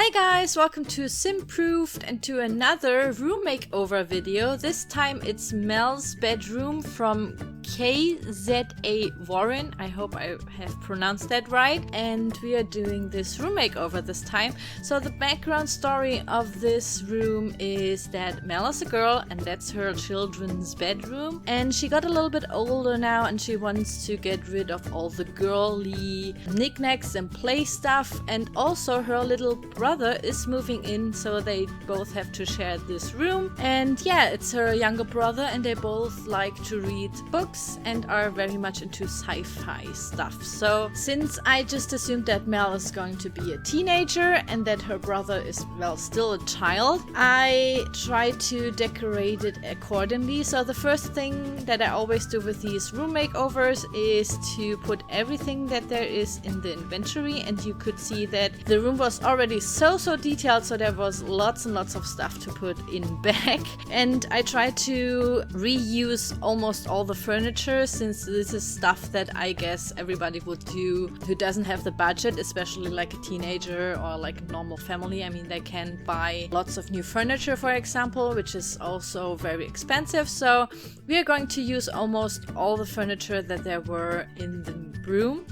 Hi guys, welcome to Simproved and to another room makeover video. This time it's Mel's bedroom from KZA Warren. I hope I have pronounced that right. And we are doing this room makeover this time. So the background story of this room is that Mel is a girl and that's her children's bedroom. And she got a little bit older now and she wants to get rid of all the girly knickknacks and play stuff. And also her little brother is moving in, so they both have to share this room. And yeah, it's her younger brother and they both like to read books and are very much into sci-fi stuff. So since I just assumed that Mel is going to be a teenager and that her brother is, well, still a child, I tried to decorate it accordingly. So the first thing that I always do with these room makeovers is to put everything that there is in the inventory, and you could see that the room was already so detailed, so there was lots and lots of stuff to put in back. And I tried to reuse almost all the furniture, since this is stuff that I guess everybody would do who doesn't have the budget, especially like a teenager or like a normal family. I mean, they can buy lots of new furniture, for example, which is also very expensive. So we are going to use almost all the furniture that there were in the room.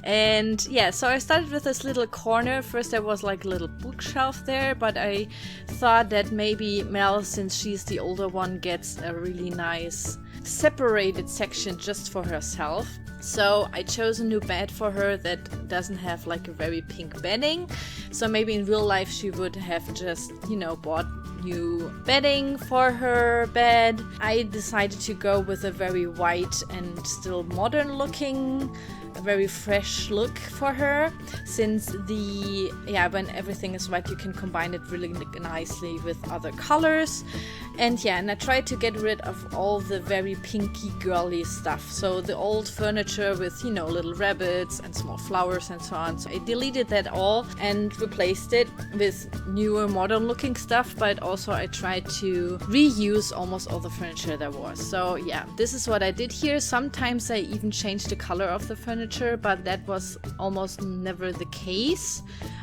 And yeah, so I started with this little corner. First there was like a little bookshelf there, but I thought that maybe Mel, since she's the older one, gets a really nice separated section just for herself. So I chose a new bed for her that doesn't have like a very pink bedding. So maybe in real life she would have just, bought new bedding for her bed. I decided to go with a very white and still modern looking, a very fresh look for her, since when everything is white you can combine it really nicely with other colors. And I tried to get rid of all the very pinky girly stuff, so the old furniture with little rabbits and small flowers and so on. So I deleted that all and replaced it with newer modern looking stuff, but also I tried to reuse almost all the furniture there was. So yeah, this is what I did here. Sometimes I even changed the color of the furniture, but that was almost never the case.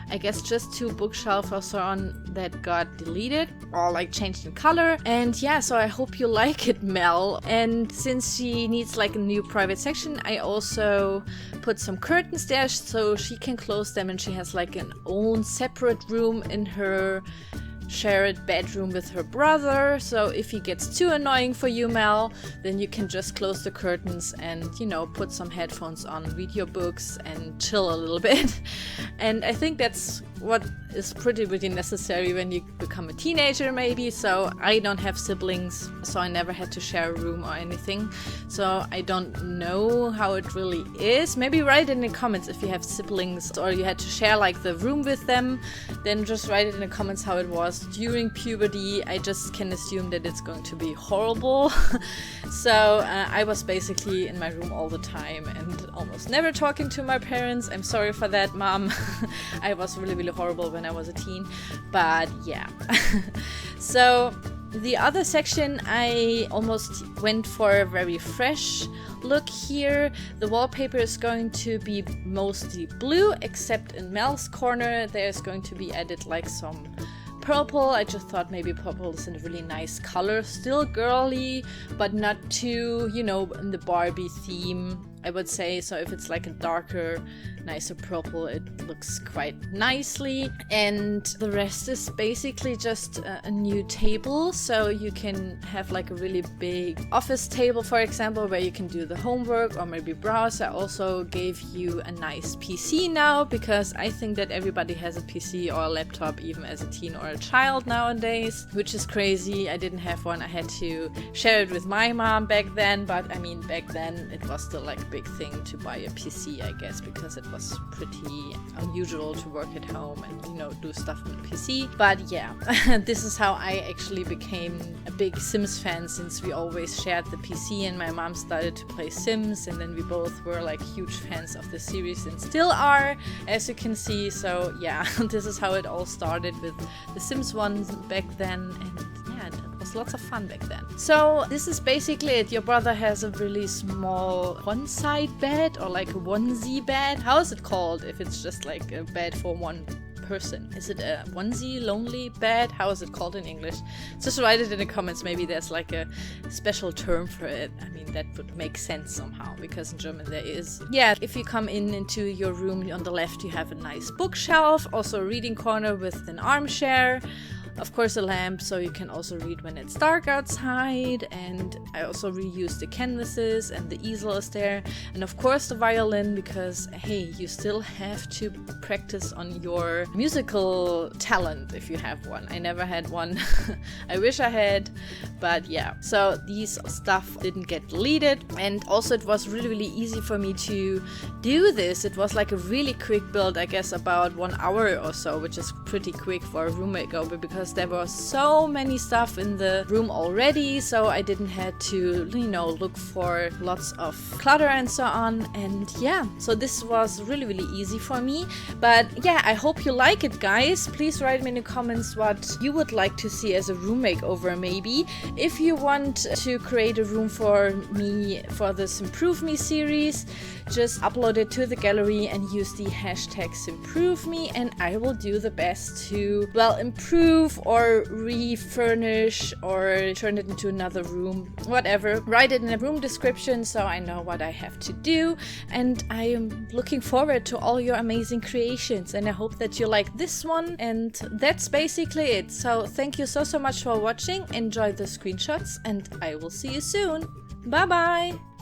I guess just 2 bookshelves or so on that got deleted or like changed in color. And yeah, so I hope you like it, Mel. And since she needs like a new private section, I also put some curtains there so she can close them and she has like an own separate room in her shared bedroom with her brother. So if he gets too annoying for you, Mel, then you can just close the curtains and put some headphones on, read your books and chill a little bit. And I think that's what is pretty necessary when you become a teenager, maybe. So I don't have siblings, so I never had to share a room or anything, so I don't know how it really is. Maybe write in the comments if you have siblings or you had to share like the room with them. Then just write it in the comments how it was during puberty. I just can assume that it's going to be horrible. So I was basically in my room all the time and almost never talking to my parents. I'm sorry for that, Mom. I was really horrible when I was a teen, but yeah. So the other section, I almost went for a very fresh look here. The wallpaper is going to be mostly blue, except in Mel's corner there's going to be added like some purple. I just thought maybe purple is a really nice color, still girly, but not too, in the Barbie theme, I would say. So if it's like a darker, nicer purple, it looks quite nicely. And the rest is basically just a new table, so you can have like a really big office table, for example, where you can do the homework or maybe browse. I also gave you a nice PC now, because I think that everybody has a PC or a laptop, even as a teen or a child nowadays, which is crazy. I didn't have one. I had to share it with my mom back then, but I mean, back then it was still like a big thing to buy a PC, I guess, because it was pretty unusual to work at home and do stuff on the PC. But yeah, this is how I actually became a big Sims fan, since we always shared the PC and my mom started to play Sims, and then we both were like huge fans of the series and still are, as you can see. So yeah, this is how it all started with the Sims 1 back then, and yeah, it was lots of fun back then. So this is basically it. Your brother has a really small one-side bed, or like a onesie bed. How is it called if it's just like a bed for one person? Is it a onesie, lonely bed? How is it called in English? Just write it in the comments. Maybe there's like a special term for it. I mean, that would make sense somehow, because in German there is. Yeah, if you come into your room, on the left you have a nice bookshelf, also a reading corner with an armchair. Of course, a lamp, so you can also read when it's dark outside. And I also reused the canvases, and the easel is there. And of course the violin, because hey, you still have to practice on your musical talent if you have one. I never had one. I wish I had, but yeah. So these stuff didn't get deleted. And also it was really easy for me to do this. It was like a really quick build, I guess about 1 hour or so, which is pretty quick for a room makeover, because there was so many stuff in the room already, so I didn't have to, you know, look for lots of clutter and so on. And yeah, so this was really easy for me. But yeah, I hope you like it, guys. Please write me in the comments what you would like to see as a room makeover. Maybe if you want to create a room for me for the Simproved series, just upload it to the gallery and use the hashtag Simproved, and I will do the best to, well, improve or refurnish or turn it into another room, whatever. Write it in the room description so I know what I have to do. And I am looking forward to all your amazing creations, and I hope that you like this one. And that's basically it. So thank you so much for watching. Enjoy the screenshots, and I will see you soon. Bye bye!